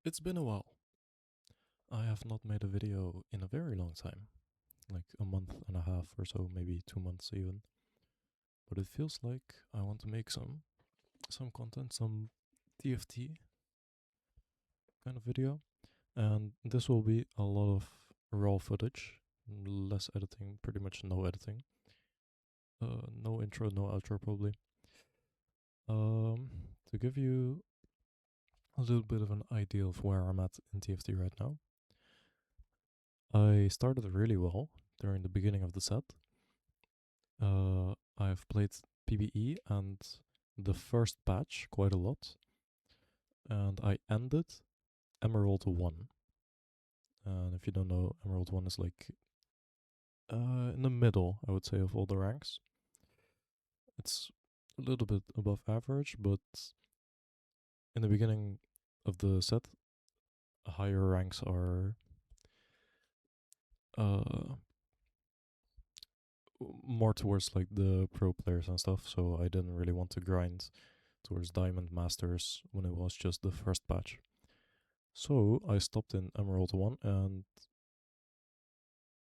It's been a while. I have not made a video in a very long time, like a month and a half or so, maybe 2 months even. But it feels like I want to make some content, some TFT kind of video, and this will be a lot of raw footage, less editing, pretty much no editing. No intro, no outro probably. To give you a little bit of an idea of where I'm at in TFT right now. I started really well during the beginning of the set. I've played PBE and the first patch quite a lot, and I ended Emerald 1. And if you don't know, Emerald 1 is like in the middle, I would say, of all the ranks. It's a little bit above average, but in the beginning of the set, higher ranks are uh, more towards like the pro players and stuff, so I didn't really want to grind towards Diamond Masters when it was just the first patch. So I stopped in Emerald 1 and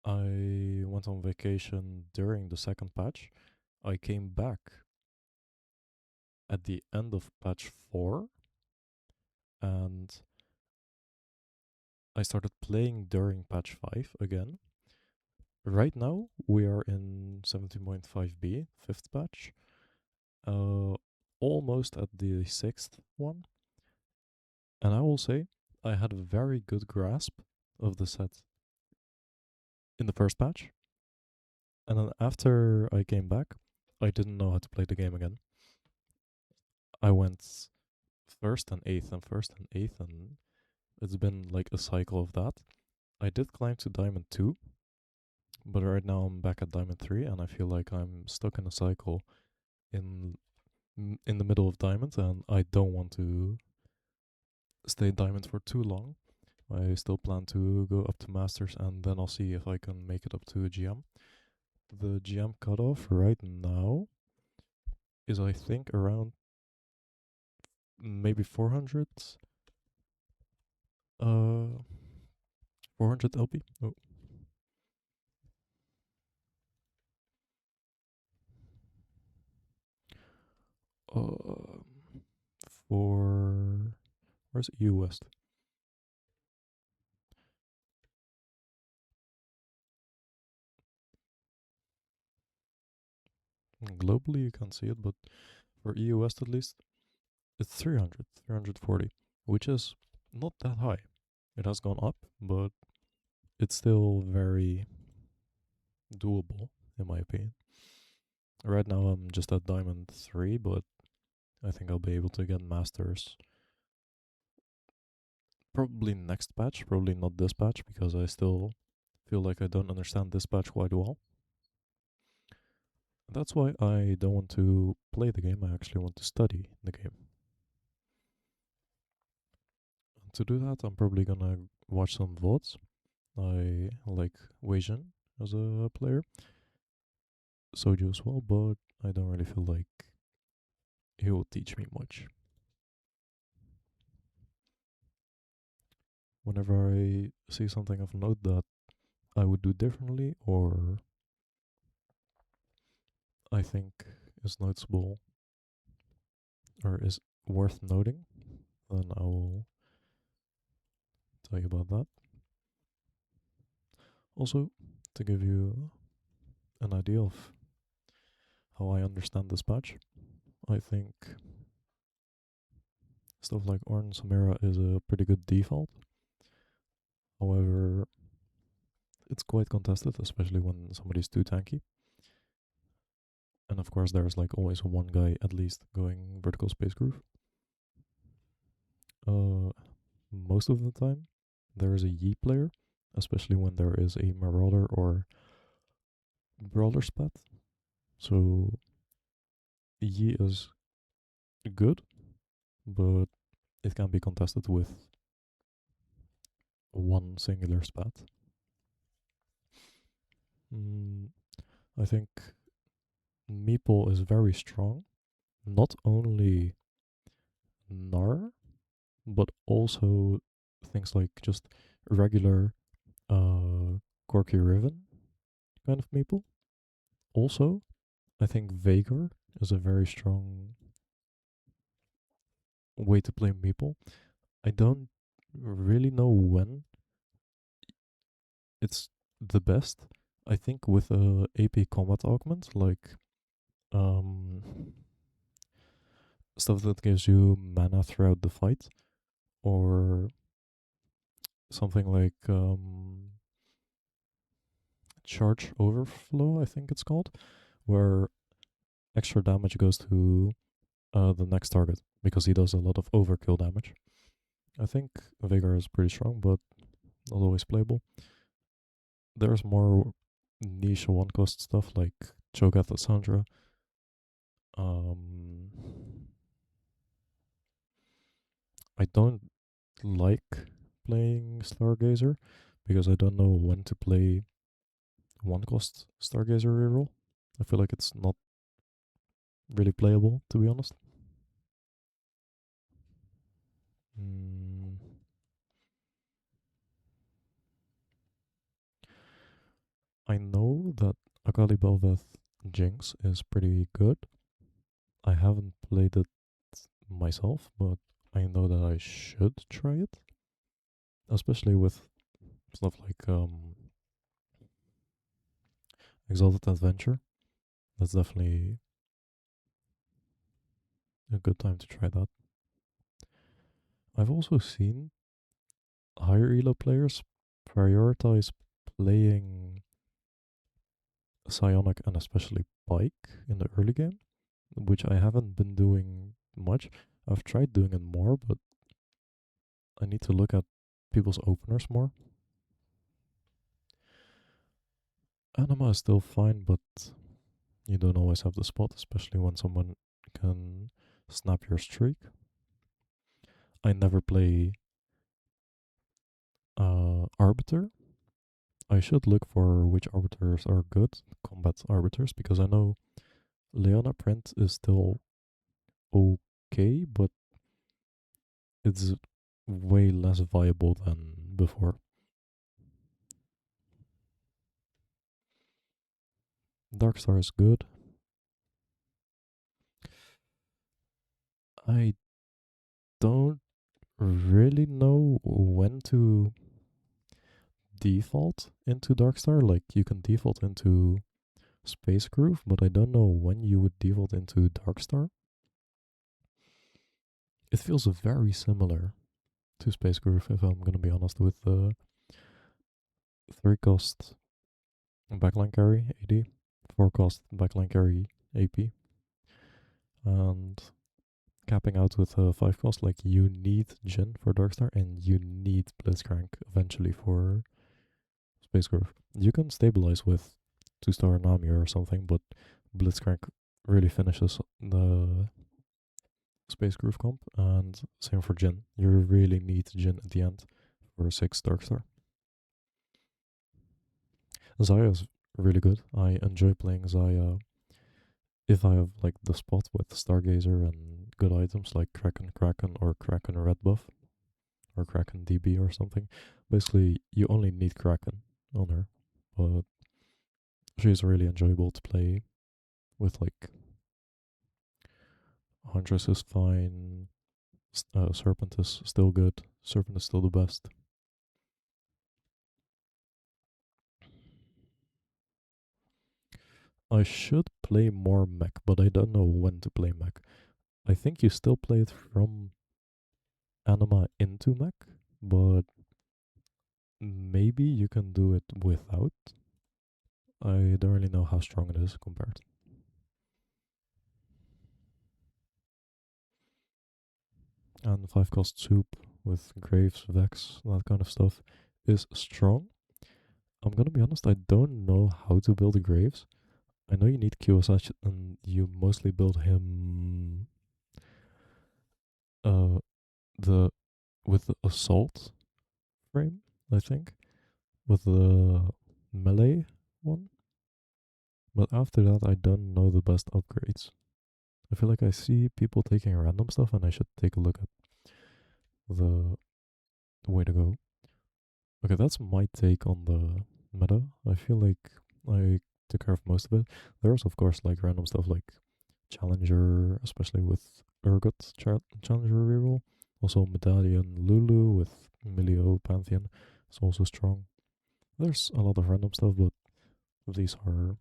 I went on vacation during the second patch. I came back at the end of patch 4 and I started playing during patch 5 again. Right now we are in 17.5b, 5th patch, uh, almost at the 6th one. And I will say I had a very good grasp of the set in the first patch. And then after I came back, I didn't know how to play the game again. I went first and eighth and first and eighth, and it's been like a cycle of that. I did climb to Diamond 2, but right now I'm back at Diamond 3, and I feel like I'm stuck in a cycle in in the middle of Diamond, and I don't want to stay Diamond for too long. I still plan to go up to Masters, and then I'll see if I can make it up to a GM. The GM cutoff right now is, I think, around maybe 400 uh 400 LP. Oh. Um for where's EU West? Globally you can't see it, but for EU West at least, it's 300, 340, which is not that high. It has gone up, but it's still very doable in my opinion. Right now I'm just at Diamond 3, but I think I'll be able to get Masters probably next patch, probably not this patch, because I still feel like I don't understand this patch quite well. That's why I don't want to play the game, I actually want to study the game. And to do that, I'm probably gonna watch some VODs. I like Weijin as a player, Soju as well, but I don't really feel like he will teach me much. Whenever I see something of note that I would do differently or I think is noticeable or is worth noting, then I will tell you about that. Also, to give you an idea of how I understand this patch, I think stuff like Ornn Samira is a pretty good default. However, it's quite contested, especially when somebody's too tanky. And of course, there's like always one guy at least going vertical space groove. Uh, most of the time, there is a Yi player, especially when there is a Marauder or Brawler spat. So Yi is good, but it can be contested with one singular spat. I think Meeple is very strong, not only Gnar, but also things like just regular Corky Riven kind of meeple. Also, I think Vagar is a very strong way to play meeple. I don't really know when it's the best. I think with a AP combat augment, like um, stuff that gives you mana throughout the fight, or something like charge overflow, I think it's called, where extra damage goes to the next target because he does a lot of overkill damage. I think Vigor is pretty strong, but not always playable. There's more niche one cost stuff like Cho'Gath Sandra. Um, I don't like playing Stargazer because I don't know when to play one cost Stargazer reroll. I feel like it's not really playable, to be honest. Mm, I know that Akali Bel'Veth Jinx is pretty good. I haven't played it myself, but I know that I should try it, especially with stuff like Exalted Adventure. That's definitely a good time to try that. I've also seen higher elo players prioritize playing Psionic and especially Pike in the early game, which I haven't been doing much. I've tried doing it more, but I need to look at people's openers more. Anima is still fine, but you don't always have the spot, especially when someone can snap your streak. I never play Arbiter. I should look for which arbiters are good, combat arbiters, because I know Leona Print is still okay, but it's way less viable than before. Darkstar is good. I don't really know when to default into Darkstar. Like, you can default into Space Groove, but I don't know when you would default into Darkstar. It feels very similar to Space Groove, if I'm gonna be honest, with the 3 cost backline carry AD, 4 cost backline carry AP, and capping out with a 5 cost. Like, you need Jin for Darkstar and you need Blitzcrank eventually for Space Groove. You can stabilize with 2-star Nami or something, but Blitzcrank really finishes the Space Groove comp, and same for Jin. You really need Jin at the end for a 6 Darkstar. Zaya is really good. I enjoy playing Zaya if I have like the spot with Stargazer and good items like Kraken or Kraken Red buff or Kraken DB or something. Basically, you only need Kraken on her, but she's really enjoyable to play with. Like, Huntress is fine, Serpent is still good, Serpent is still the best. I should play more mech, but I don't know when to play mech. I think you still play it from Anima into mech, but maybe you can do it without. I don't really know how strong it is compared. And 5 cost soup with Graves, Vex, that kind of stuff is strong. I'm gonna be honest, I don't know how to build Graves. I know you need QSH and you mostly build him uh the with the assault frame, I think. With the melee one. But after that I don't know the best upgrades. I feel like I see people taking random stuff and I should take a look at the Way to go. Okay, that's my take on the meta. I feel like I took care of most of it. There's of course like random stuff like Challenger, especially with Urgot Challenger reroll. Also Medallion Lulu with Milio Pantheon is also strong. There's a lot of random stuff, but these are,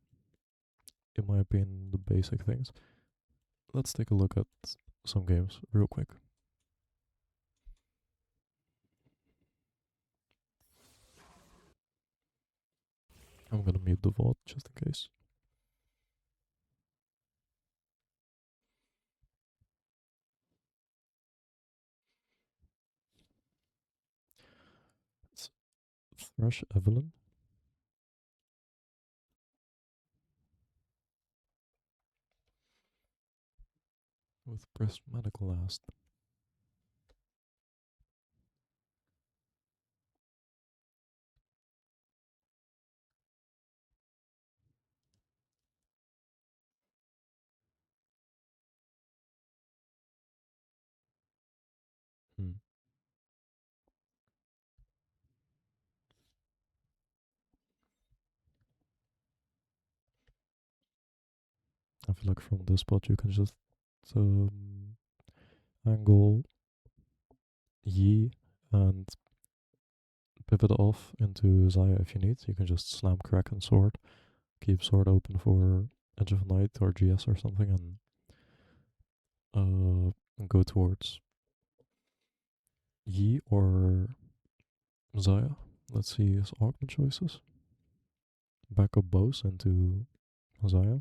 in my opinion, the basic things. Let's take a look at some games real quick. I'm gonna mute the VOD just in case. It's Thresh Evelyn with Prismatic Last. Hmm. I feel like from this spot you can just um, angle Yi and pivot off into Zaya if you need. You can just slam crack and sword, keep sword open for Edge of Night or GS or something, and go towards Yi or Zaya. Let's see his augment choices. Backup bows into Zaya.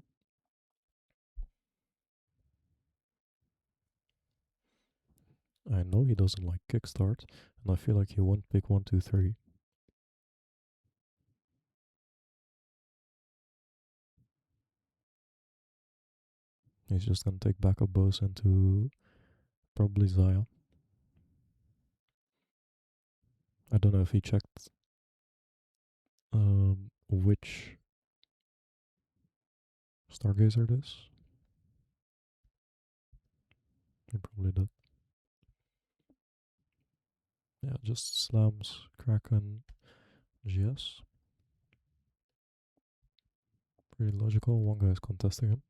I know he doesn't like kickstart, and I feel like he won't pick 1, 2, 3. He's just gonna take backup bows into probably Zaya. I don't know if he checked which Stargazer it is. He probably did. Yeah, just slams Kraken GS. Pretty logical. One guy is contesting him.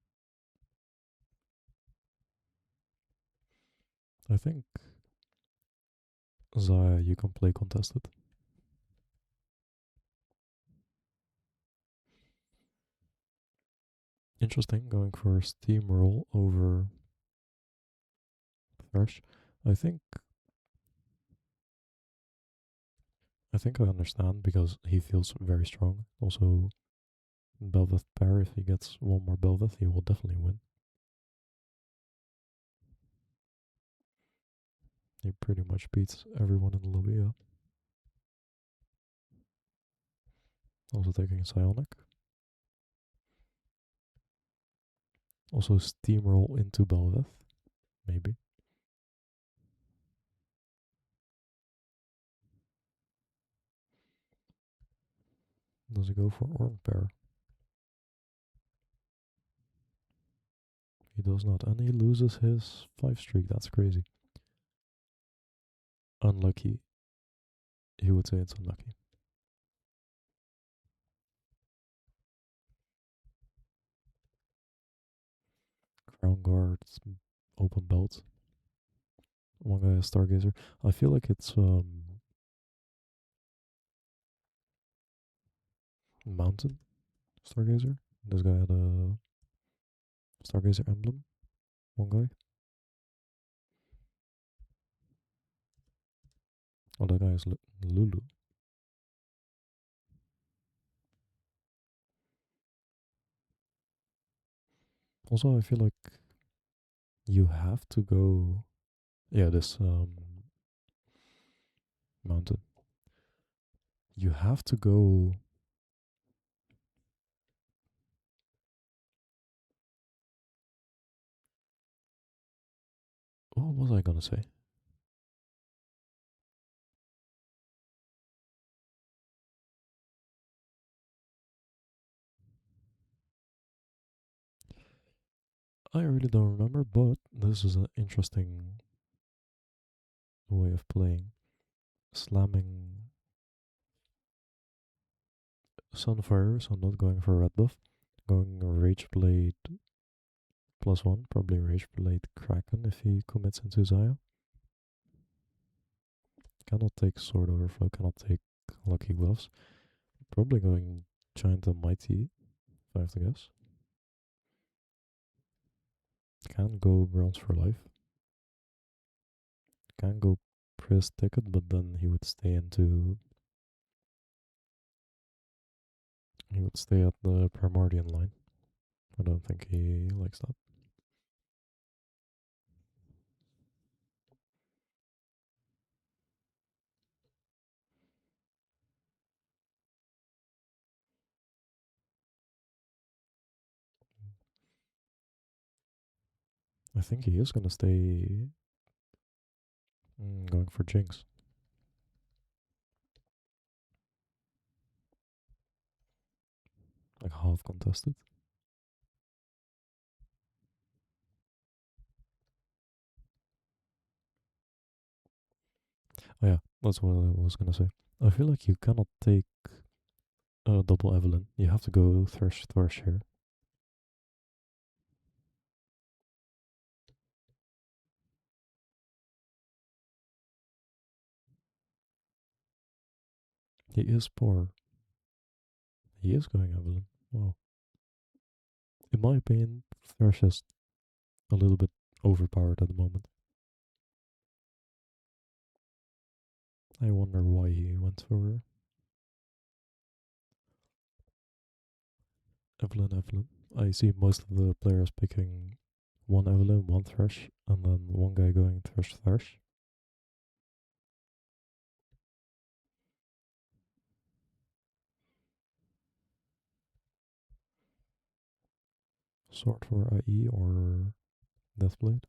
I think Zaya you can play contested. Interesting, going for Steamroll over Thresh. I think I think I understand because he feels very strong. Also, Belveth pair, if he gets one more Belveth, he will definitely win. He pretty much beats everyone in the lobby. Yeah. Also taking Psionic. Also Steamroll into Belveth, maybe. Does he go for Orn pair? He does not, and he loses his 5 streak. That's crazy. Unlucky. He would say it's unlucky. Crown guards, open belt. One guy has Stargazer. I feel like it's Mountain Stargazer. This guy had a Stargazer emblem. One guy. Oh, that guy is Lulu. Also, I feel like you have to go. Yeah, this Mountain. You have to go. What was I gonna say? I really don't remember, but this is an interesting way of playing. slamming Sunfire, so not going for red buff. Going Rage Blade +1, probably Rage Blade Kraken if he commits into Zaya. Cannot take Sword Overflow, cannot take Lucky Gloves. Probably going Giant and Mighty, if I have to guess. Can go Bronze for Life. Can go Press Ticket, but then he would stay into... He would stay at the Primordian line. I don't think he likes that. I think he is gonna stay going for Jinx. Like half contested. Oh yeah, that's what I was gonna say. I feel like you cannot take a double Evelyn. You have to go Thresh here. He is poor. He is going Evelyn. Wow. In my opinion, Thresh is a little bit overpowered at the moment. I wonder why he went for Evelyn. I see most of the players picking one Evelyn, one Thresh, and then one guy going Thresh. Sword for IE or Deathblade.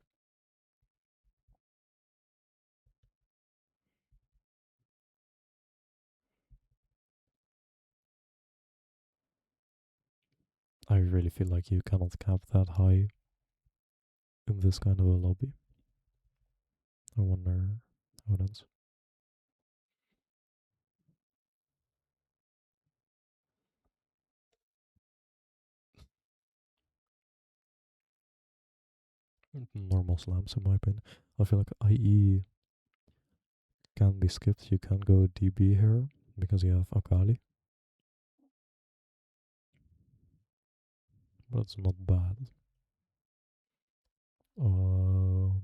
I really feel like you cannot cap that high in this kind of a lobby. I wonder how it ends. Normal slams, in my opinion. I feel like IE can be skipped. You can go DB here because you have Akali, but it's not bad. Um,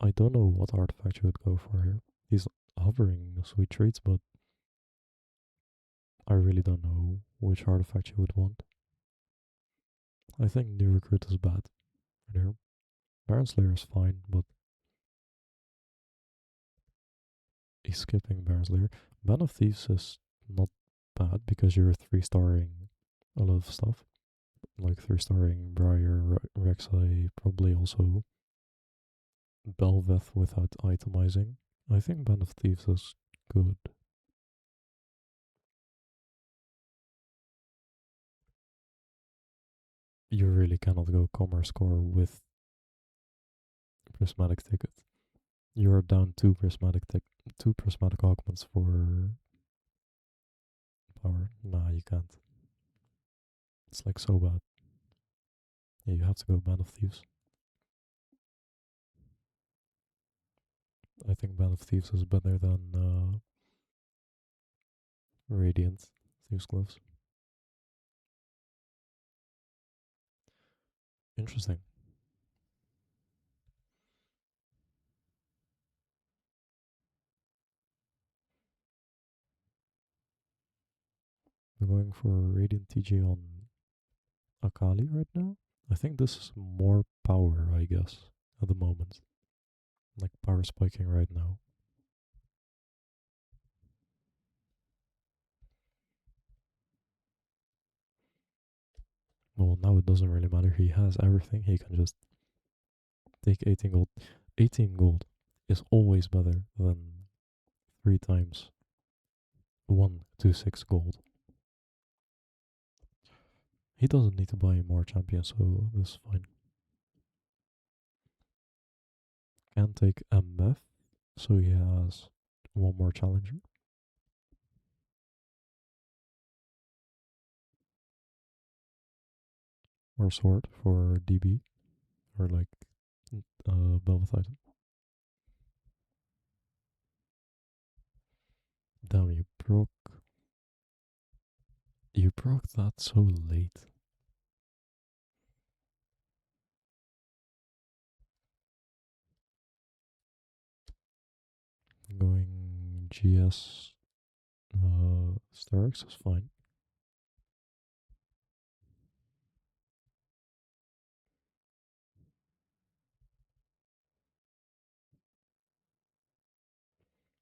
I don't know what artifact you would go for here. He's hovering sweet treats, but I really don't know which artifact you would want. I think new recruit is bad right here. Baron Slayer is fine, but he's skipping Baron Slayer. Man of Thieves is not bad because you're 3-starring a lot of stuff. Like 3-starring Briar, Rek'Sai, probably also Belveth without itemizing. I think Band of Thieves is good. You really cannot go commerce score with prismatic ticket. You're down two prismatic augments for power. Nah, you can't. It's like so bad. Yeah, you have to go Band of Thieves. I think Band of Thieves is better than Radiant Thieves Gloves. Interesting. We're going for Radiant TG on Akali right now. I think this is more power, I guess, at the moment. Like power spiking right now. Well, now it doesn't really matter. He has everything. He can just take 18 gold. 18 gold is always better than 3 times 126 gold. He doesn't need to buy more champions, so this is fine. Can take MF, so he has one more challenger. Or sword for DB, or like Velvet item. Damn, you broke that so late. Going GS Starix is fine.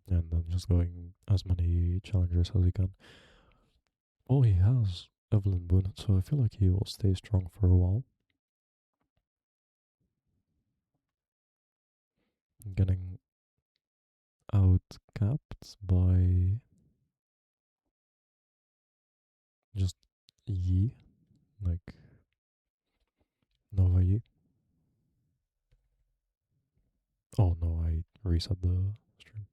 And then just going as many challengers as he can. Oh, he has Evelyn Boone, so I feel like he will stay strong for a while. Getting outcapped by just Yi, like Nova Yi. Oh no, I reset the stream.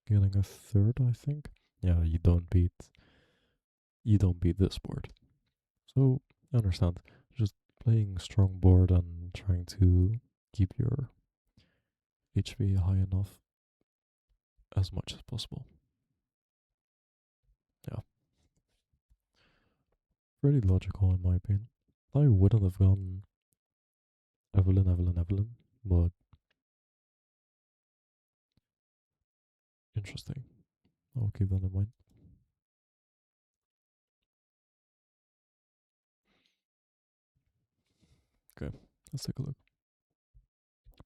Getting a third, I think. Yeah, you don't beat this board. So I understand. Just playing strong board and trying to keep your HP high enough as much as possible. Yeah. Pretty logical in my opinion. I wouldn't have gone Evelyn, but interesting. I'll keep that in mind. Okay, let's take a look.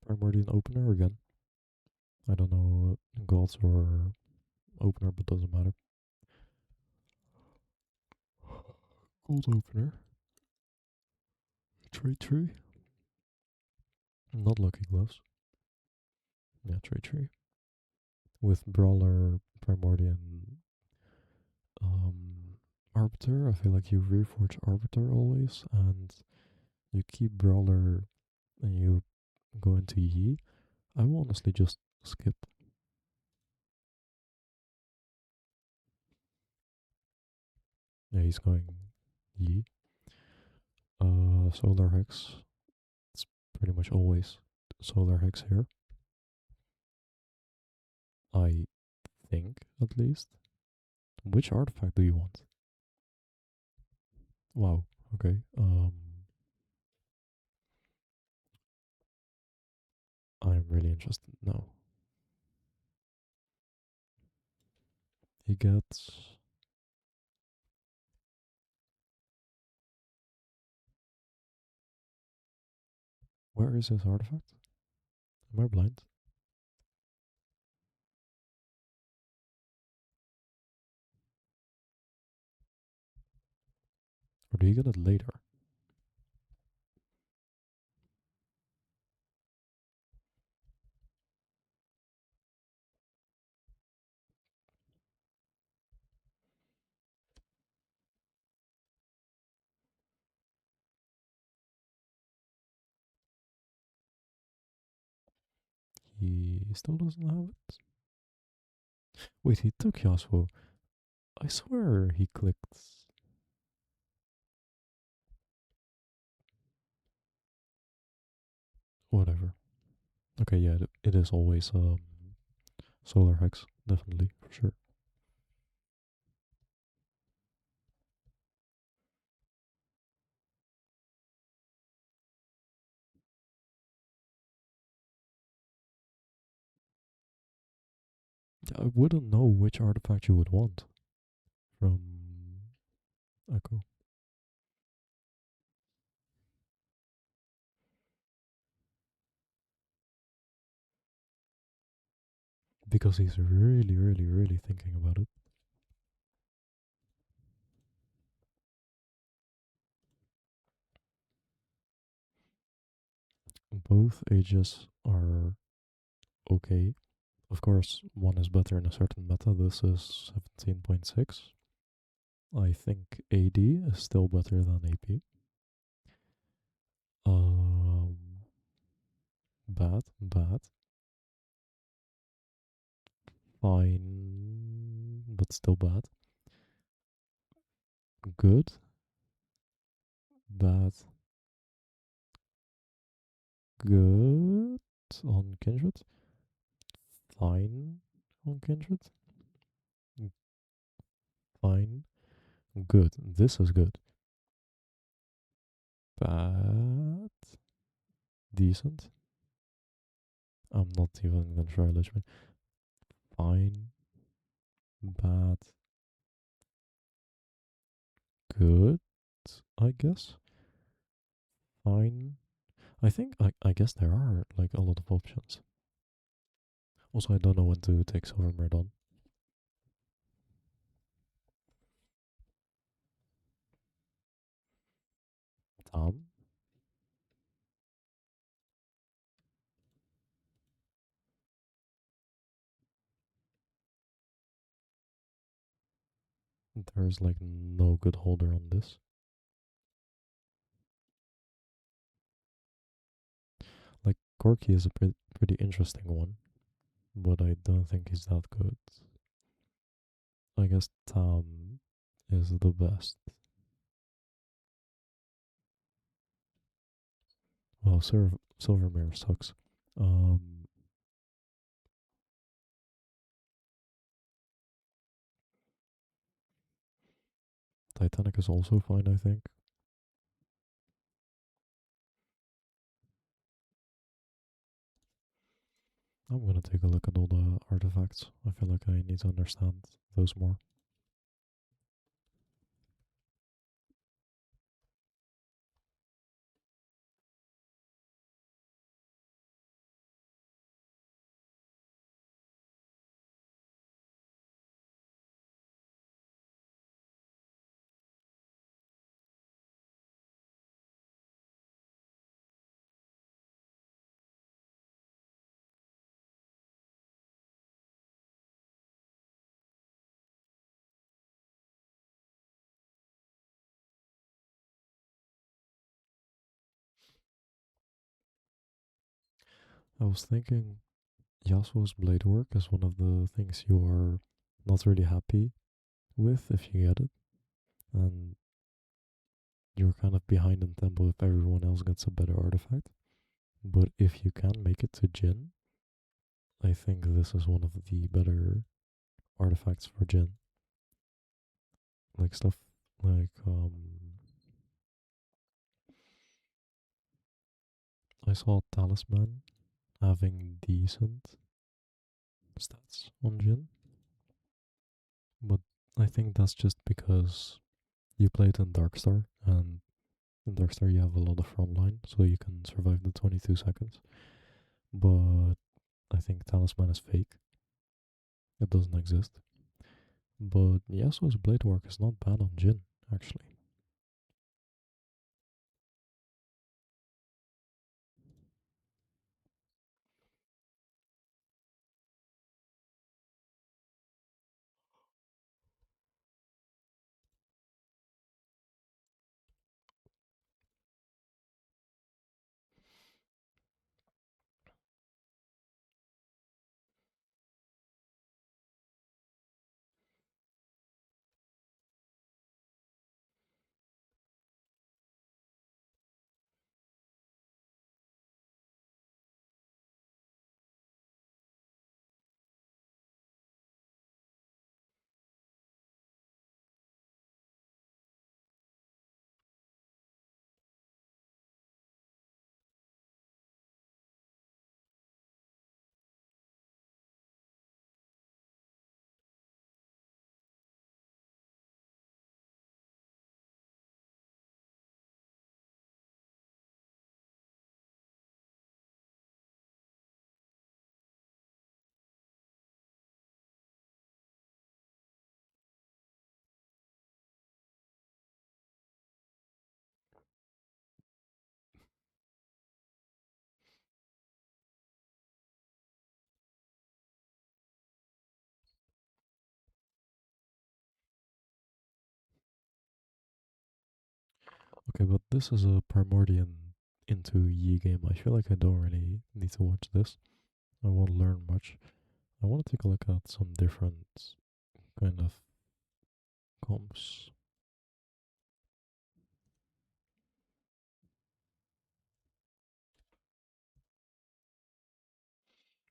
Primordial opener again. I don't know gods or opener, but doesn't matter. Gold opener. Tree. Not lucky gloves. Yeah, tree. With Brawler, Primordial, um, Arbiter, I feel like you reforge Arbiter always, and you keep Brawler and you go into Yi. I will honestly just skip. Yeah, he's going Yi. Solar Hex. It's pretty much always Solar Hex here. I think, at least. Which artifact do you want? Wow, okay. I'm really interested now. He gets... Where is his artifact? Am I blind? Or do you get it later? He still doesn't have it? Wait, he took Yasuo. I swear he clicked... Whatever. Okay, yeah, it is always Solar Hex, definitely, for sure. I wouldn't know which artifact you would want from Echo. Because he's really thinking about it. Both ages are okay. Of course, one is better in a certain meta. This is 17.6. I think AD is still better than AP. Um, bad, fine, but still bad. Good, bad, good on Kindred. Fine on Kindred. Fine, good. This is good. Bad, decent. I'm not even gonna try Lich. Fine, bad, good, I guess. Fine. I guess there are like a lot of options. Also, I don't know when to take Silver Merdon. Tom. There's like no good holder on this. Like Corky is a pretty interesting one, but I don't think he's that good. I guess Tom is the best. Well, Silvermere sucks. Um, Titanic is also fine, I think. I'm gonna take a look at all the artifacts. I feel like I need to understand those more. I was thinking Yasuo's blade work is one of the things you are not really happy with if you get it. And you're kind of behind in tempo if everyone else gets a better artifact. But if you can make it to Jin, I think this is one of the better artifacts for Jin. Like stuff like I saw Talisman having decent stats on Jin, but I think that's just because you play it in Darkstar, and in Darkstar you have a lot of frontline, so you can survive the 22 seconds. But I think Talisman is fake. It doesn't exist. But Yasuo's blade work is not bad on Jin, actually. Okay, but this is a Primordian into Yi game. I feel like I don't really need to watch this. I won't learn much. I want to take a look at some different kind of comps.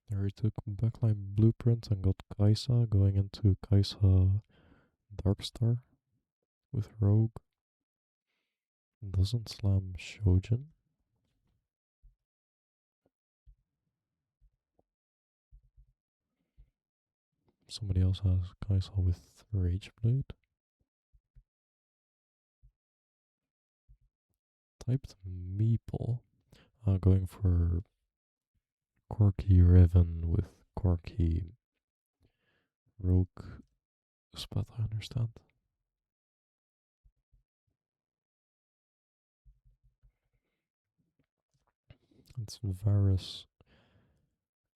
There we took backline blueprint and got Kaisa going into Kaisa Darkstar with Rogue. Doesn't slam Shojin. Somebody else has Kaisa with Rageblade. Typed Meeple. Going for Corky Riven with Corky Rogue Spat, I understand. It's Varus.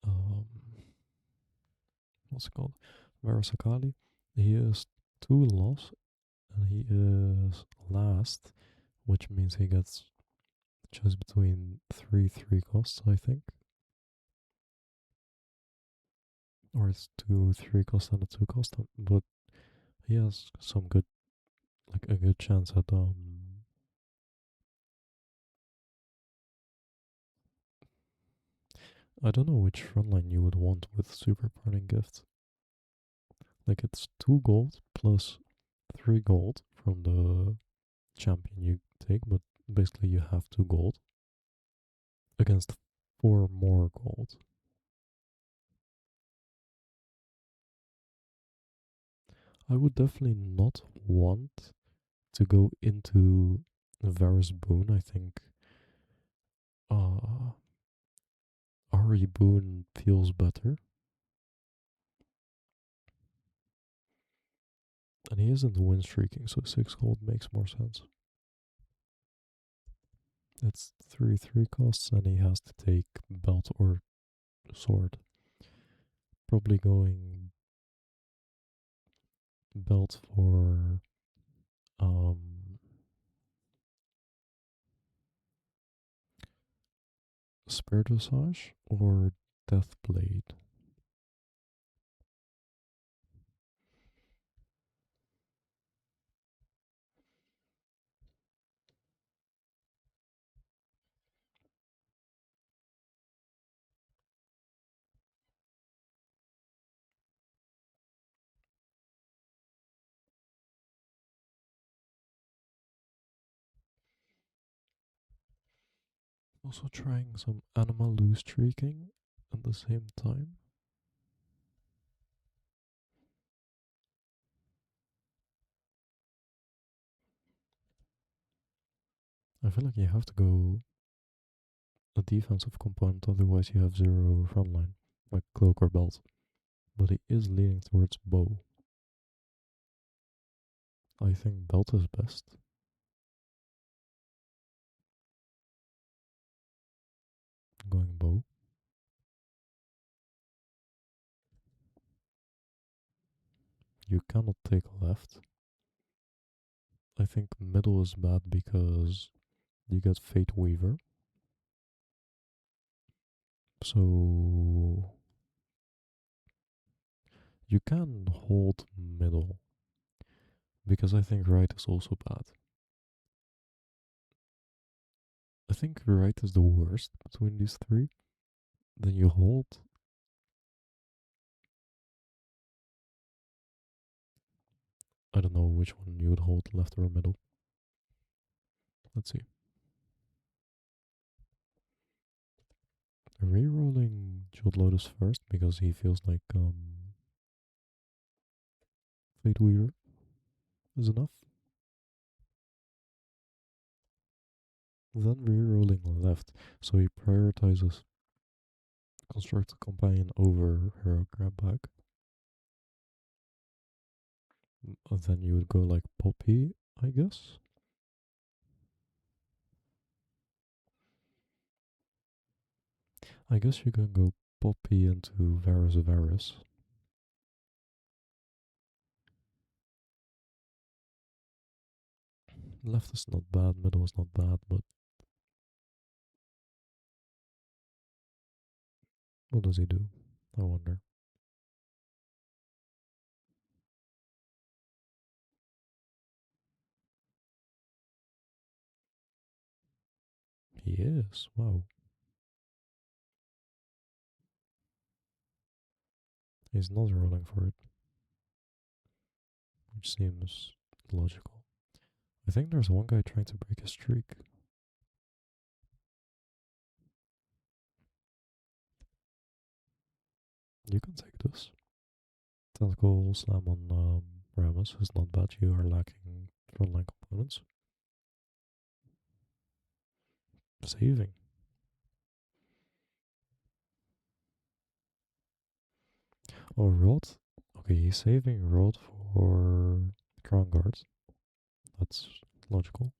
Um, what's it called? Varus Akali. He is 2 loss and he is last, which means he gets choice between 3 costs, I think. Or it's 2 3 cost and a 2 cost, but he has some good, like a good chance at I don't know which frontline you would want with Super Parting Gift. Like it's 2 gold plus 3 gold from the champion you take, but basically you have 2 gold against 4 more gold. I would definitely not want to go into Varus Boon. I think uh, Ari Boon feels better. And he isn't win streaking, so 6 gold makes more sense. It's 3 costs, and he has to take belt or sword. Probably going belt for um Spear Dressage or Death Blade. Also trying some animal loose streaking at the same time. I feel like you have to go a defensive component, otherwise you have 0 frontline, like cloak or belt. But he is leaning towards bow. I think belt is best. Going bow. You cannot take left. I think middle is bad because you get Fate Weaver. So you can hold middle because I think right is also bad. I think right is the worst between these 3. Then you hold. I don't know which one you would hold, left or middle. Let's see. Rerolling Jeweled Lotus first because he feels like Fate Weaver is enough. Then rerolling left, so he prioritizes Construct a Companion over Hero Grab Bag. Then you would go like Poppy, I guess. I guess you can go Poppy into Varus Varus. Left is not bad, middle is not bad, but what does he do? I wonder. He is. Wow. He's not rolling for it, which seems logical. I think there's one guy trying to break his streak. You can take this. Tentacle slam on Rammus is not bad. You are lacking frontline components. Saving. Oh, Rod. Okay, he's saving Rod for Crown Guard. That's logical.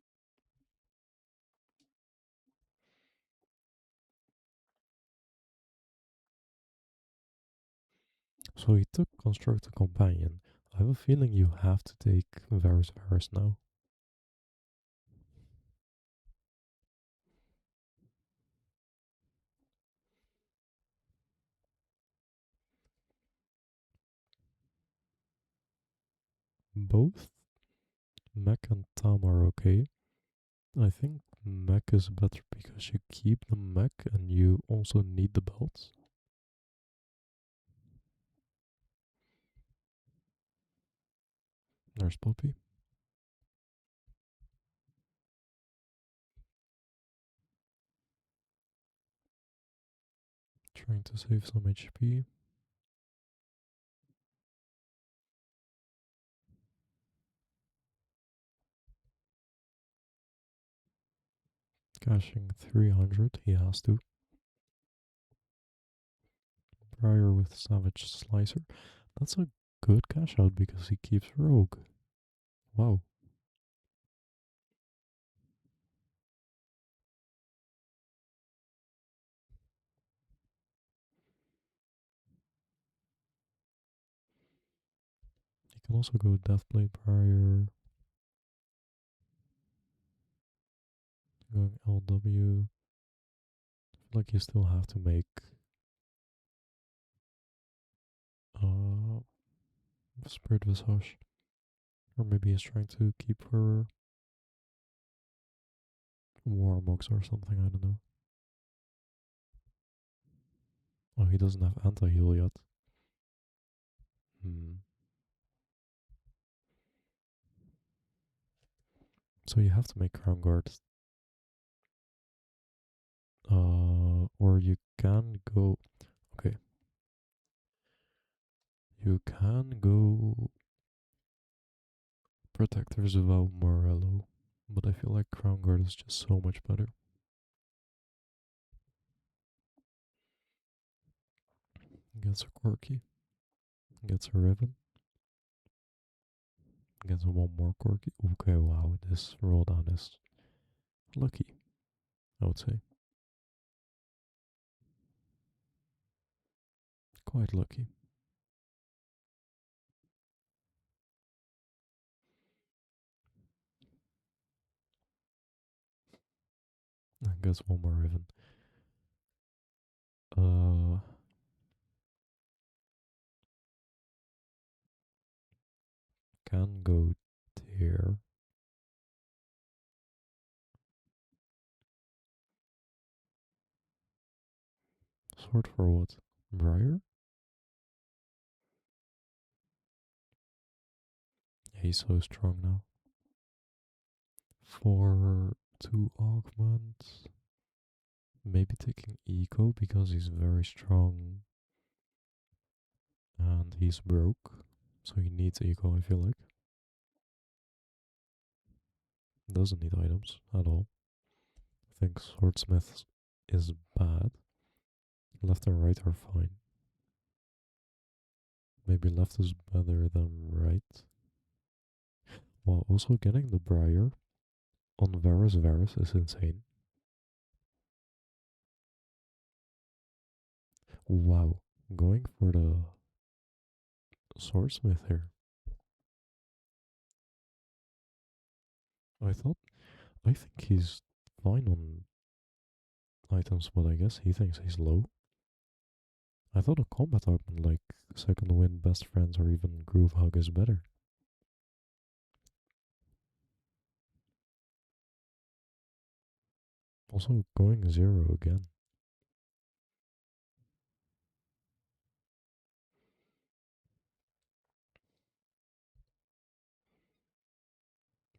So he took Construct a Companion. I have a feeling you have to take Varus Varus now. Both Mech and Tam are okay. I think Mech is better because you keep the Mech and you also need the belts. There's Poppy. Trying to save some HP. Cashing 300, he has to. Briar with Savage Slicer. That's a good cash out because he keeps Rogue. Wow. He can also go Deathblade Briar. Going LW. I feel like you still have to make uh Spirit Visage. Or maybe he's trying to keep her Warmogs or something, I don't know. Oh, he doesn't have anti-heal yet. Hmm. So you have to make Crown Guard. Or you can go... Okay. You can go Protectors of Morello. But I feel like Crown Guard is just so much better. Gets a Quirky. Gets a Riven. Gets one more Quirky. Okay, wow, this roll down is lucky, I would say. Quite lucky. Gets one more Riven. Uh, can go Tear. Sword for what? Briar? Yeah, he's so strong now. For 2 augments. Maybe taking Eco because he's very strong and he's broke. So he needs Eco, I feel like. Doesn't need items at all. I think Swordsmith is bad. Left and right are fine. Maybe left is better than right. While also getting the Briar on Varus Varus is insane. Wow. Going for the Swordsmith here. I thought, I think he's fine on items, but I guess he thinks he's low. I thought a combat item like Second Wind, Best Friends, or even Groove Hug is better. Also, going zero again.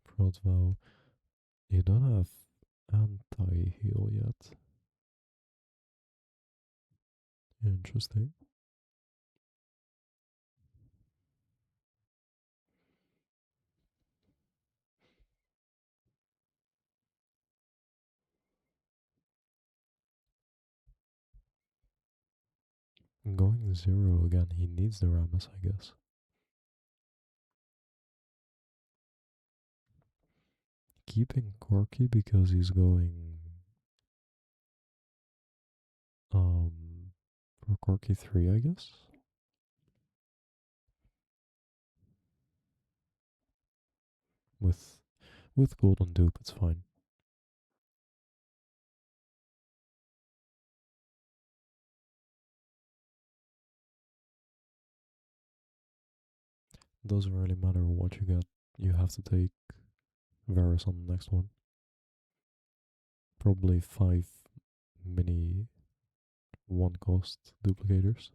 Proud Vow. You don't have anti-heal yet. Interesting. Going zero again. He needs the Rammus, I guess. Keeping Corky because he's going um for Corky 3, I guess. With Golden Dupe, it's fine. Doesn't really matter what you get. You have to take Varus on the next one. Probably 5 mini 1 cost duplicators.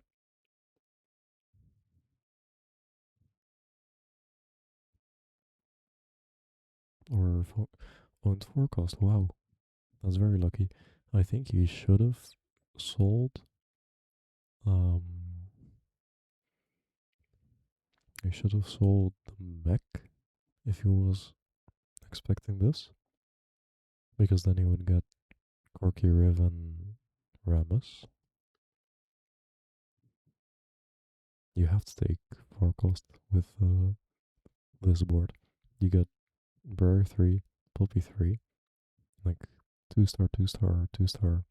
Or owned 4 cost. Wow, that's very lucky. I think he should have sold. Um, he should have sold the mech if he was expecting this, because then he would get Corky, Riven, Rammus. You have to take 4 cost with this board. You get Burr 3, Puppy 3, like 2 star, 2 star, 2 star.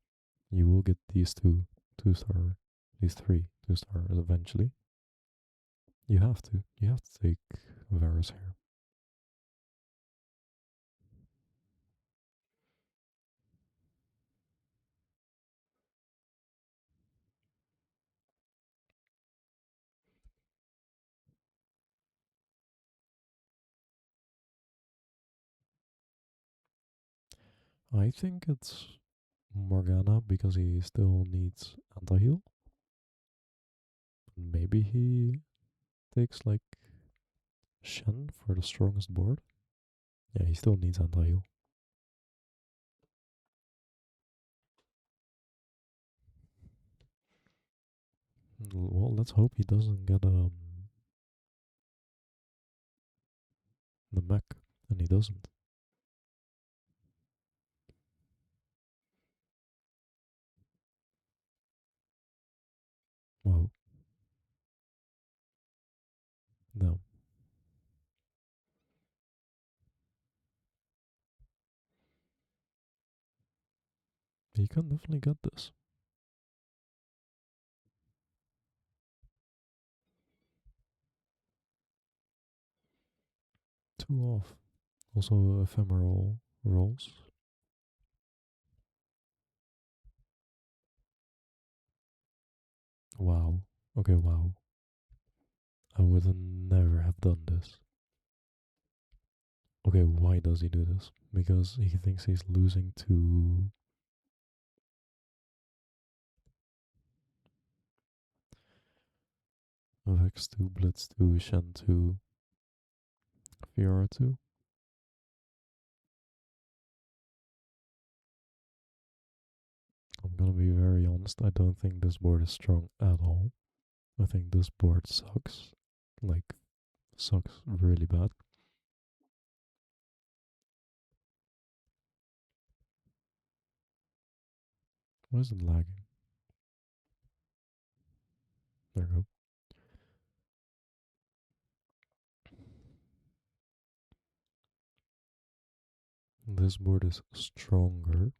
You will get these 2, 2 star, these 3, 2 stars eventually. You have to. You have to take Varus here. I think it's Morgana because he still needs anti-heal. Maybe he takes like Shen for the strongest board. Yeah, he still needs anti-heal. Well, let's hope he doesn't get the mech, and he doesn't. Wow, no. He can definitely get this. 2 off. Also ephemeral rolls. Wow. Okay, wow. I would never have done this. Okay, why does he do this? Because he thinks he's losing to Vex 2, Blitz 2, Shen 2, Fiora 2. I'm gonna be very honest, I don't think this board is strong at all. I think this board sucks. Like, sucks really bad. Why is it lagging? There we go. This board is stronger.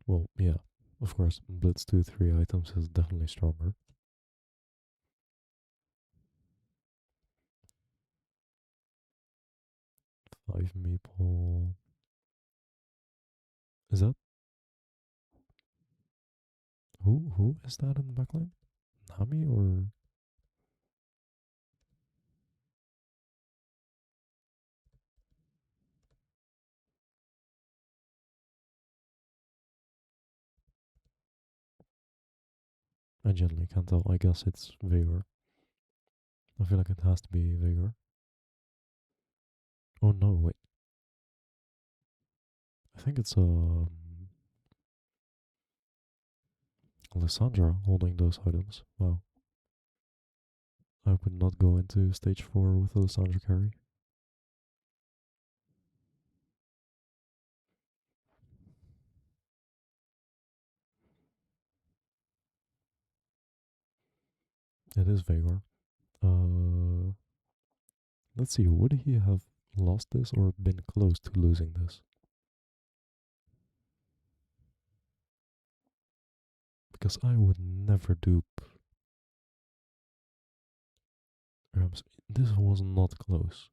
Well, yeah, of course, Blitz 2, 3 items is definitely stronger. Five maple. Is that who is that in the backline? Nami or I generally can't tell. I guess it's Veigar. I feel like it has to be Veigar. Oh no, wait. I think it's Lissandra holding those items. Wow. I would not go into stage 4 with a Lissandra carry. It is Veigar. Uh, let's see. Would he have lost this or been close to losing this? Because I would never dupe Rams. This was not close.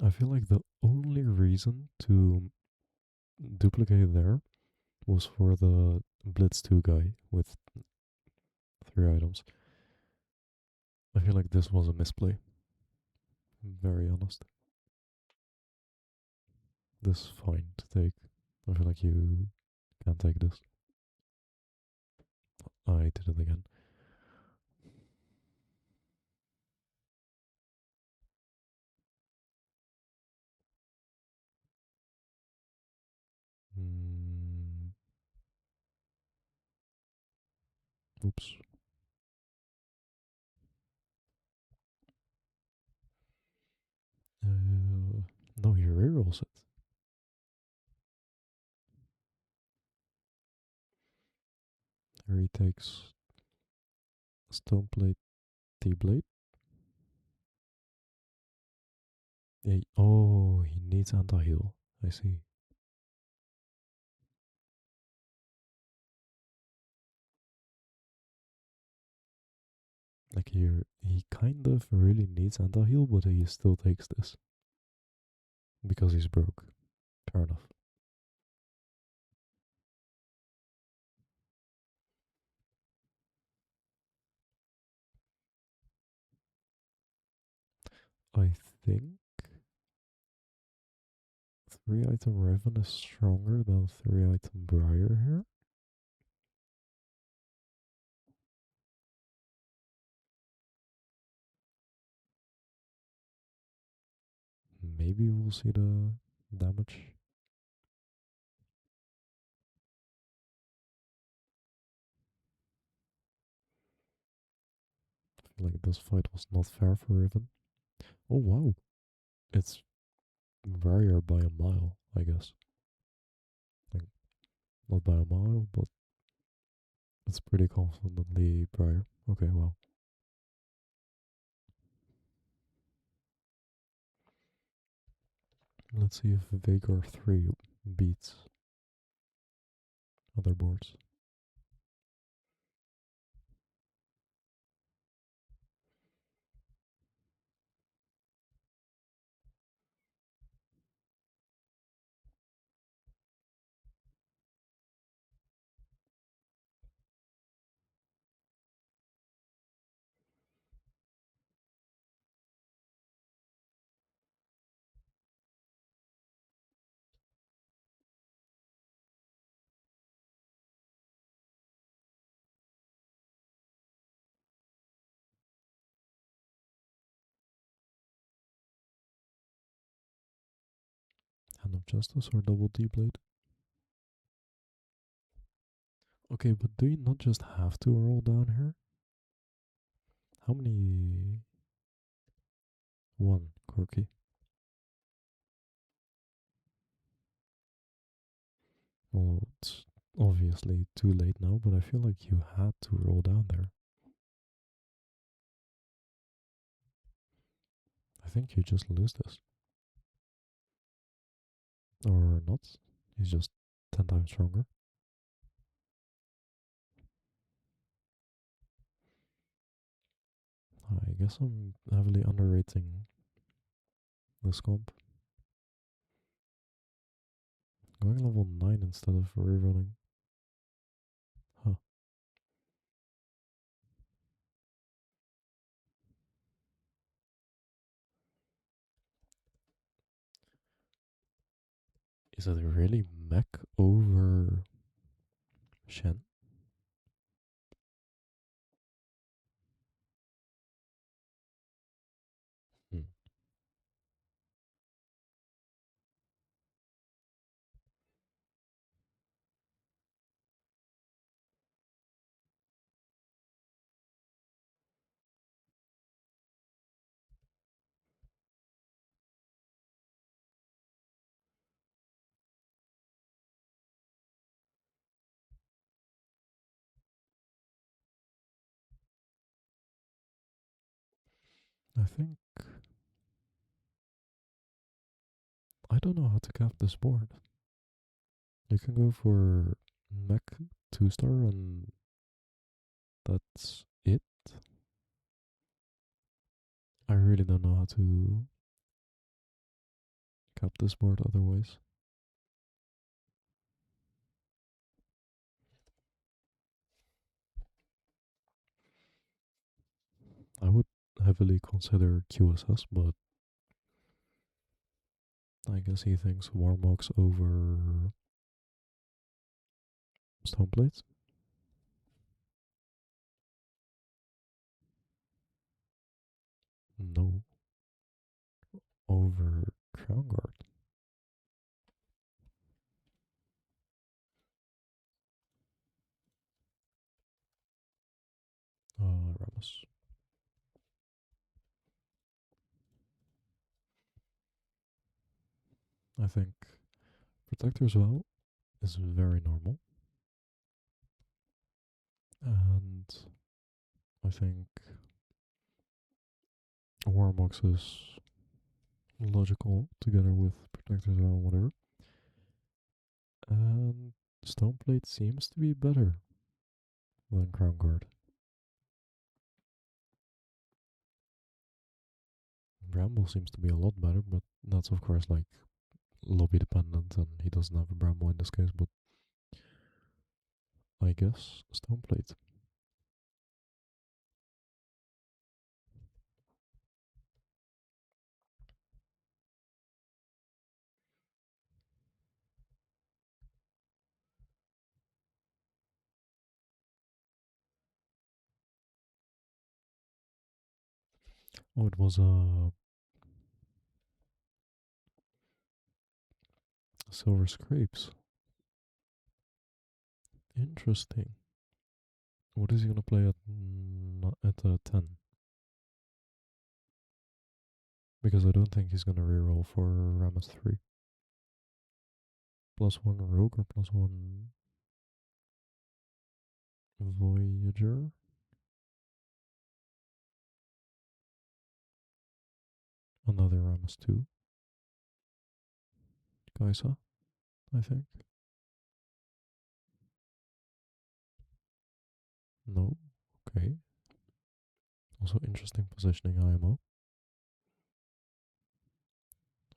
I feel like the only reason to duplicate there was for the Blitz 2 guy with 3 items. I feel like this was a misplay. Very honest. This is fine to take. I feel like you can't take this. I did it again. Mm, oops. No, he rerolls it. Here he takes Stone Blade, T-Blade. Yeah, oh, he needs anti-heal. I see. Like here, he kind of really needs anti-heal, but he still takes this. Because he's broke. Fair enough. I think 3-item Raven is stronger than 3-item Briar here. Maybe we'll see the damage. I feel like this fight was not fair for Raven. Oh wow. It's Briar by a mile, I guess. Like, not by a mile, but it's pretty confidently Briar. Okay, wow. Let's see if Vagar 3 beats other boards. Hand of Justice or double D-Blade? Okay, but do you not just have to roll down here? How many? One, Corky. Well, it's obviously too late now, but I feel like you had to roll down there. I think you just lose this. Or not. He's just 10 times stronger. I guess I'm heavily underrating this comp. Going level 9 instead of rerunning. Huh. Is it really mech over Shen? Hmm. I think I don't know how to cap this board. You can go for mech 2-star and that's it. I really don't know how to cap this board otherwise. I would heavily consider QSS, but I guess he thinks Warmox over Stone Plates. No, over Crown Guard. Ramos. I think Protector's Vow is very normal. And I think Warmox is logical together with Protector's Vow and whatever. And Stoneplate seems to be better than Crown Guard. Bramble seems to be a lot better, but that's of course like lobby dependent and he doesn't have a Bramble in this case, but I guess Stoneplate. Oh, it was Silver Scrapes. Interesting. What is he gonna play at 10? Because I don't think he's gonna reroll for Rammus 3. +1 Rogue or +1 Voyager? Another Rammus 2. Kaisa, I think. No. Okay. Also interesting positioning IMO.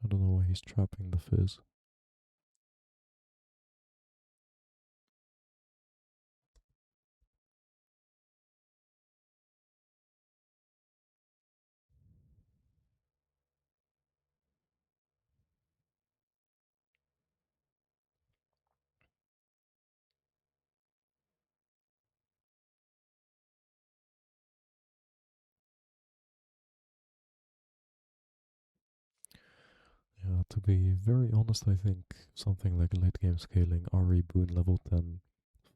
I don't know why he's trapping the Fizz. Yeah, to be very honest, I think something like late game scaling, RE Boon level 10,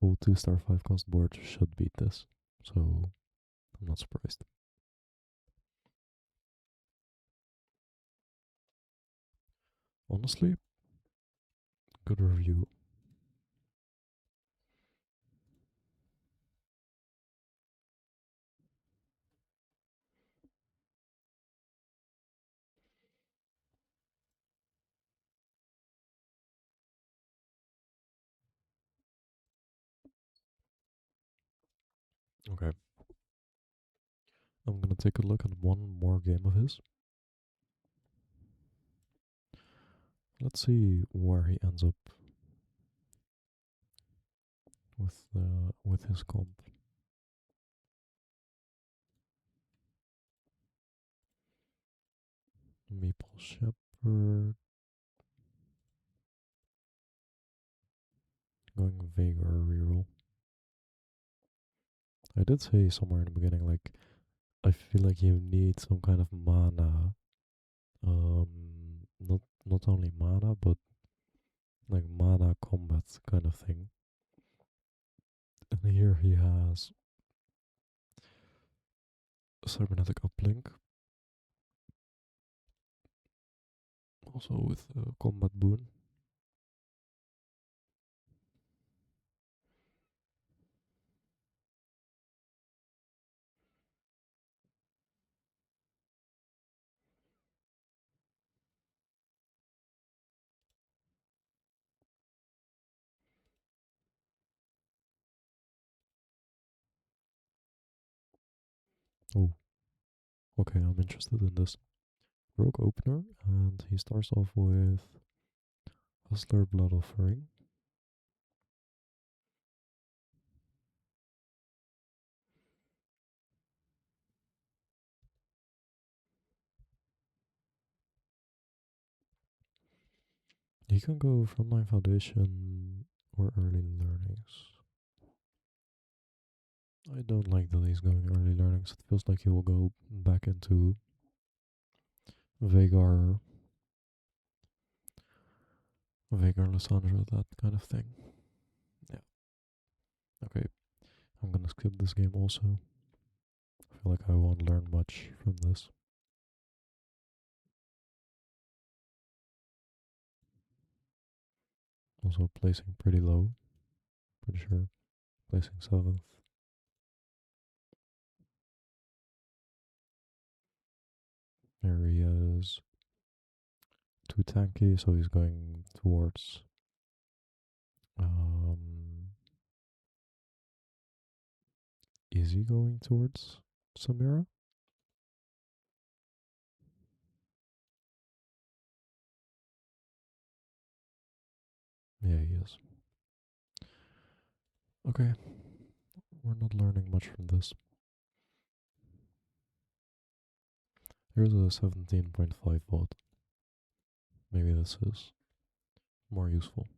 full 2-star 5 cost board should beat this. So I'm not surprised. Honestly, good review. Okay. I'm gonna take a look at one more game of his. Let's see where he ends up with his comp. Meeple Shepherd. Going Vagar reroll. I did say somewhere in the beginning, like, I feel like you need some kind of mana. Not only mana, but like mana combat kind of thing. And here he has cybernetic uplink, also with combat boon. Oh, okay, I'm interested in this. Rogue opener, and he starts off with Hustler Blood Offering. He can go Frontline Foundation or Early Learnings. I don't like that he's going Early Learnings. It feels like he will go back into Vagar, Lysandra, that kind of thing. Yeah. Okay. I'm gonna skip this game also. I feel like I won't learn much from this. Also placing pretty low. Pretty sure. Placing 7th. There he is. Too tanky, so he's going towards um is he going towards Samira? Yeah, he is. Okay. We're not learning much from this. Here's a 17.5 volt. Maybe this is more useful.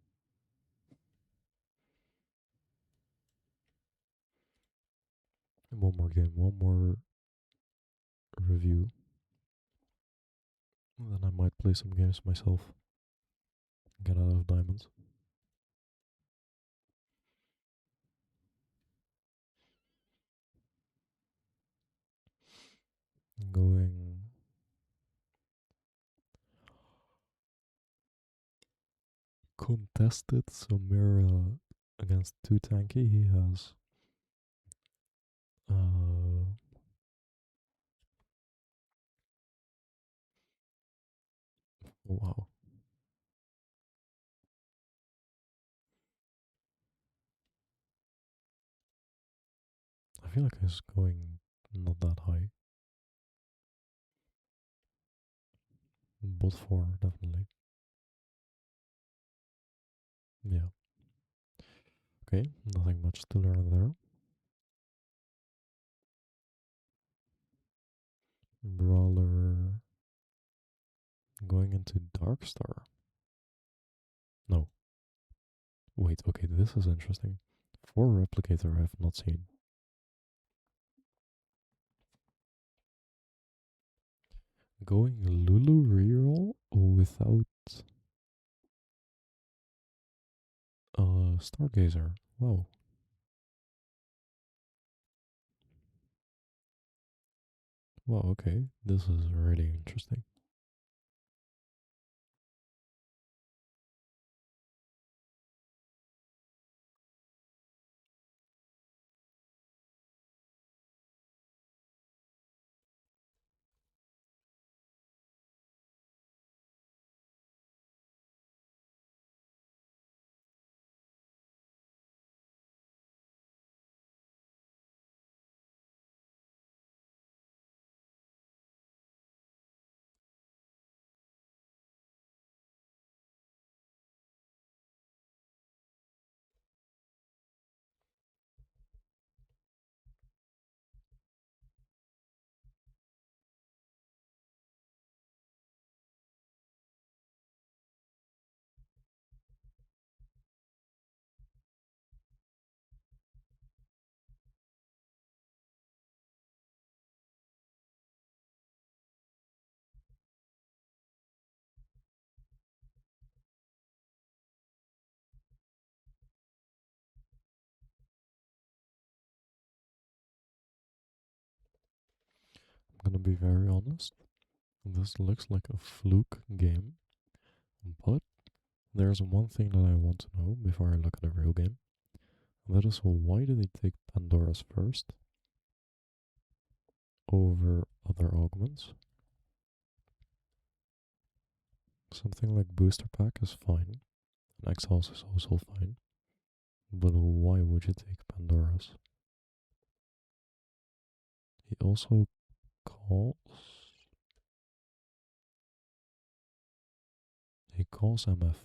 One more game, one more review. And then I might play some games myself. Get out of diamonds. Going contested Samira against too tanky. He has oh, wow. I feel like he's going not that high. Bot 4, definitely. Yeah. Okay, nothing much to learn there. Brawler going into Darkstar. No. Wait, okay, this is interesting. 4 replicator I have not seen. Going Lulu reroll without Stargazer. Wow. Wow, okay. This is really interesting. gonna be very honest. This looks like a fluke game, but there's one thing that I want to know before I look at a real game. That is, why did they take Pandora's first over other augments? Something like Booster Pack is fine, and Exhaust is also fine, but why would you take Pandora's? He also calls. He calls MF.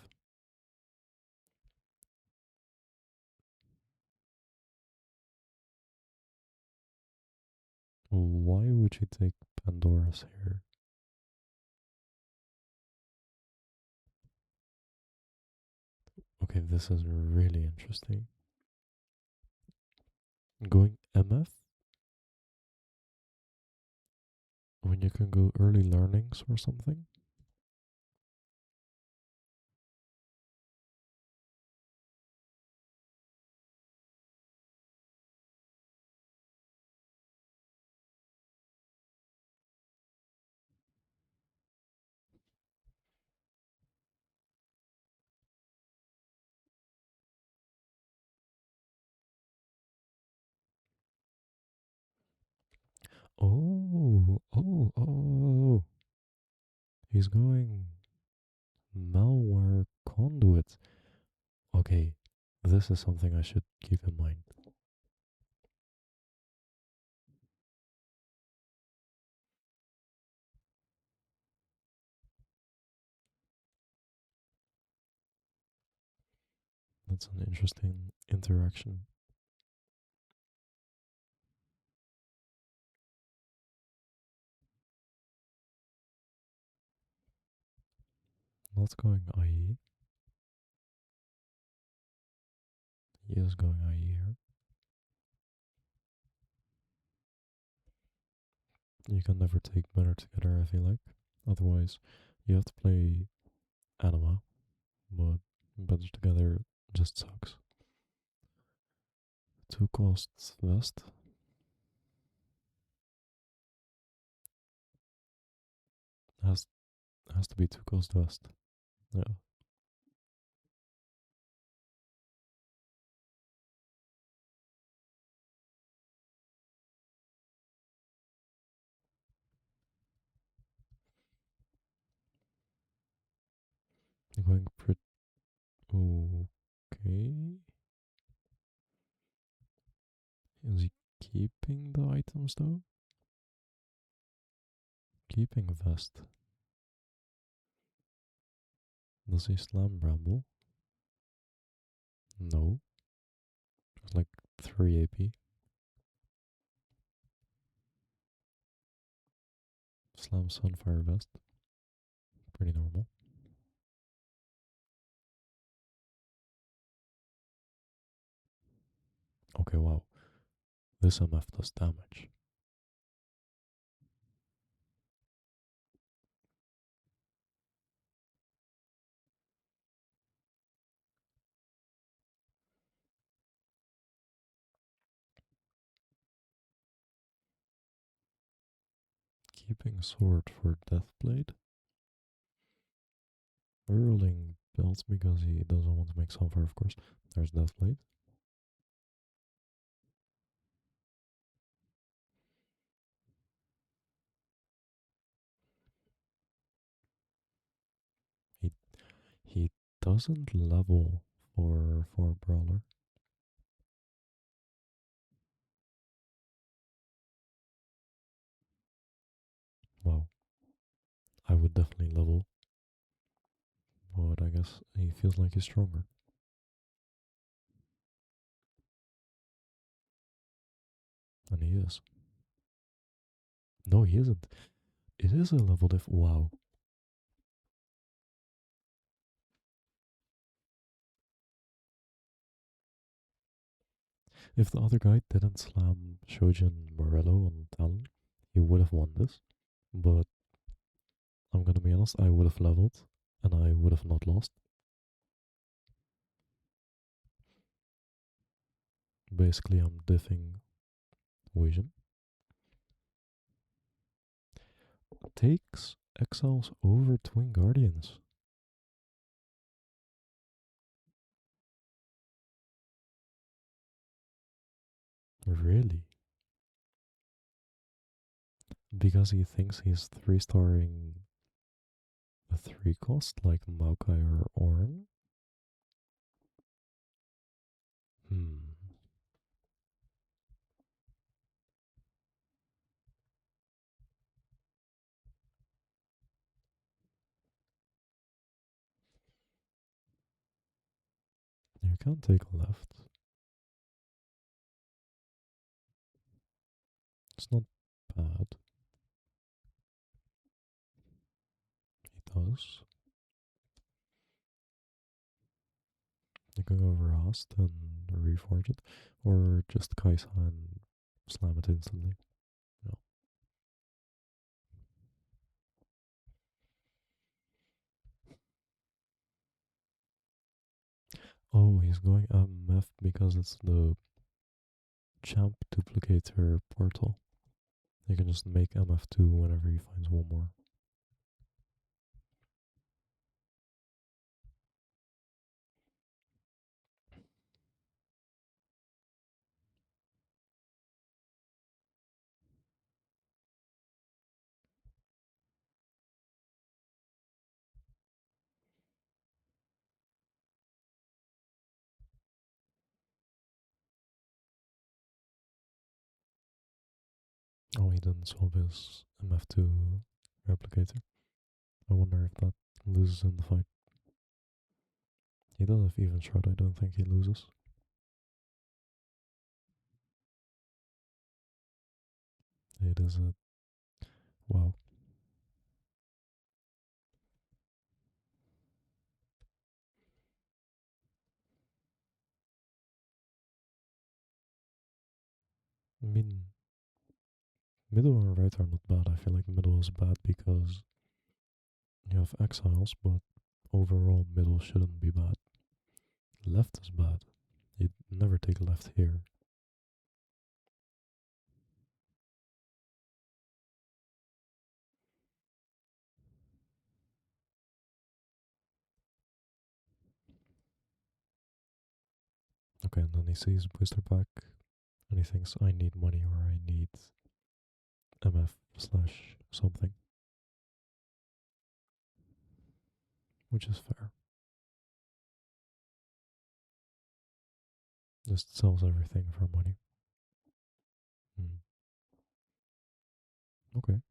Why would you take Pandora's here? Okay, this is really interesting. Going MF when you can go early learnings or something? Oh. He's going malware conduit. Okay, this is something I should keep in mind. That's an interesting interaction. Not going IE. He is going IE here. You can never take better together, I feel like. Otherwise, you have to play Anima, but better together just sucks. Two costs vest. Has has to be two cost vest. Yeah. Going pretty okay. Is he keeping the items though? Keeping vest. Does he slam Bramble? No. It's like 3 AP. Slam Sunfire vest. Pretty normal. Okay, wow. This MF does damage. Keeping sword for Deathblade. Hurling belts because he doesn't want to make Sunfire, of course. There's Deathblade. He he doesn't level for Brawler. Wow. I would definitely level, but I guess he feels like he's stronger. And he is. No, he isn't. It is a level diff. Wow. If the other guy didn't slam Shojin Morello on Talon, he would have won this. But I'm gonna be honest, I would have leveled and I would have not lost. Basically, I'm diffing Vision. Takes exiles over Twin Guardians. Really? Because he thinks he's 3-starring a 3 cost like Maokai or Ornn? Hmm. You can't take left. It's not bad. He does. You can go over Rast and reforge it, or just Kaisa and slam it instantly. No. Oh, he's going MF because it's the champ duplicator portal. You can just make MF2 whenever he finds one more. Oh, he didn't swap his MF2 replicator. I wonder if that loses in the fight. He does have even shot, I don't think he loses. It is a... wow. I mean, middle and right are not bad. I feel like middle is bad because you have exiles, but overall middle shouldn't be bad. Left is bad. You'd never take left here. Okay, and then he sees booster pack and he thinks I need money or I need MF slash something, which is fair. Just sells everything for money. Mm. Okay.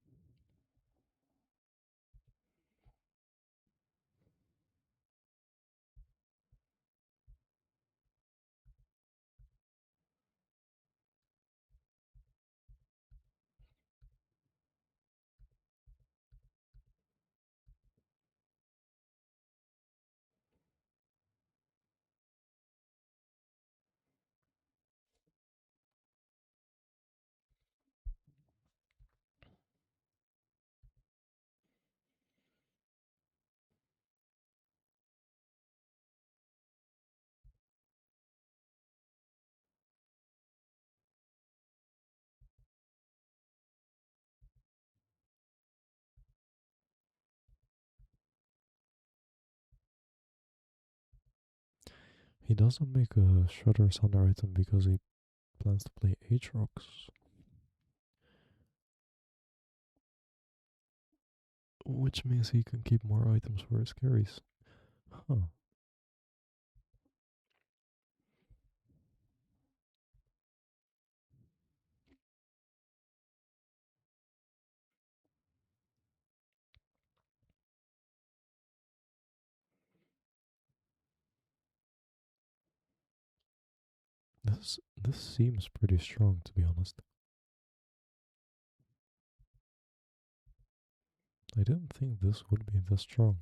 He doesn't make a Shredder Thunder item because he plans to play Aatrox, which means he can keep more items for his carries. Huh. This seems pretty strong, to be honest. I didn't think this would be this strong.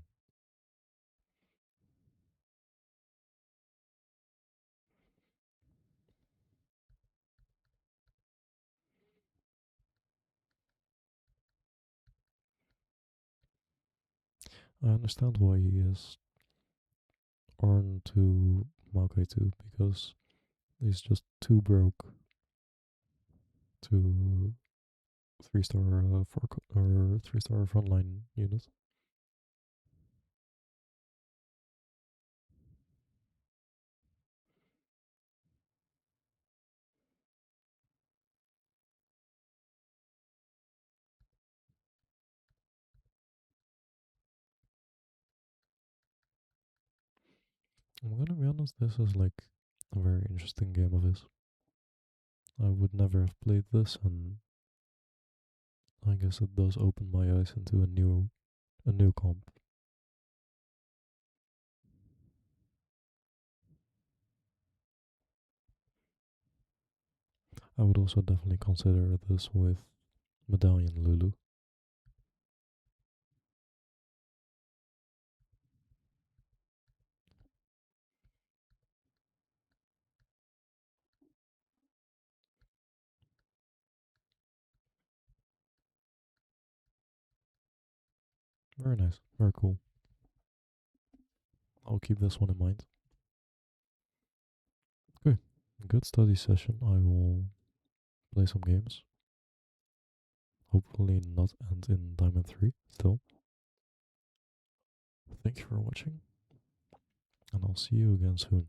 I understand why he is Ornn to Maokai 2 because he's just too broke to 3-star or 3-star frontline unit. I'm gonna be honest, this is like a very interesting game of his. I would never have played this, and I guess it does open my eyes into a new comp. I would also definitely consider this with Medallion Lulu. Very nice, very cool. I'll keep this one in mind. Okay, good study session. I will play some games. Hopefully not end in Diamond 3 still. Thank you for watching, and I'll see you again soon.